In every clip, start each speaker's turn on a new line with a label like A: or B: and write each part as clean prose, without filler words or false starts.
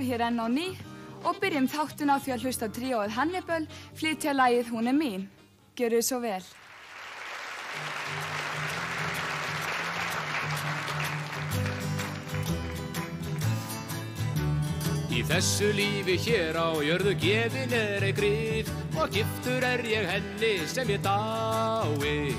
A: hér enn á ný og byrjum þáttinn á því að hlusta á tríóið Hannibal flytja lagið Hún er mín. Gjörið svo vel.
B: Í þessu lífi hér á jörðu gefin ei grið og giftur ég henni sem ég dái.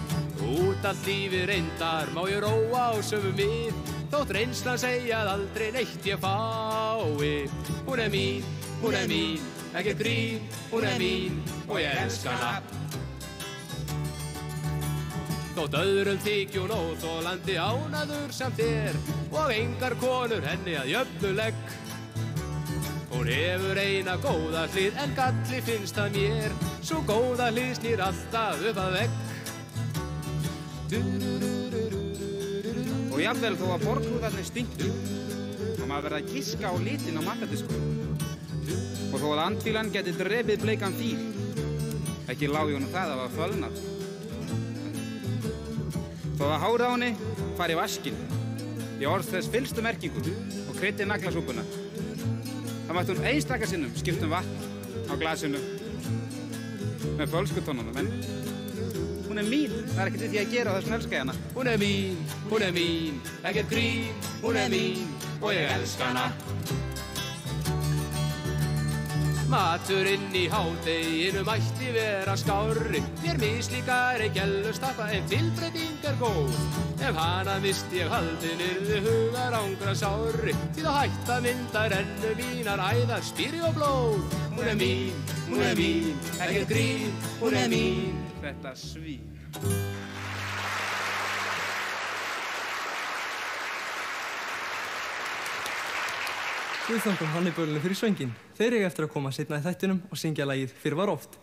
B: Út allt lífi reyndar má ég róa á sömu mið, þótt reynslan segja að aldrei neitt ég fái. Hún er mín, ekkert grín, hún er mín og ég elska hana. Þótt öðrum þykji hún óþolandi ánaður sem þér og engar konur henni að jöfnu legg. Hún hefur eina góða hlið en galli finnst það mér, svo góða hlið snýr alltaf upp að vegg.
C: Og jafnvel þó að borðhúðarnir stinki og maður verða að giska á litin á matadisku. Og þó að andfílan geti drepið bleikan fíl, ekki lági honum það að hafa fölnað. Þó að hárið á henni fari í vaskinn, í orð þess fyllstu merkingu og kryddi naglasúpuna. Það mætti hún einstaka sinnum skipta vatn á glasinu með fölskutónunum, en hún er mín, það er ekkert við því að gera þessum elska hana.
B: Hún er mín, ekkert grín, hún er mín og ég elska hana. Maturinn í hádeginu mætti vera skárri, mér mislíkar ei gellustappa en tilbreyting góð. Ef hana misti ég haldin yrði hugar ángra sárri, því þá hætta mynda rennu mínar æðar spýri og blóð. Hún er mín, ekkert grín, hún er mín.
C: Þetta svín.
D: Við þökkum Hannibal fyrir sönginn. Þeir eiga eftir að koma seinna í þættinum og syngja lagið Fyrr var oft.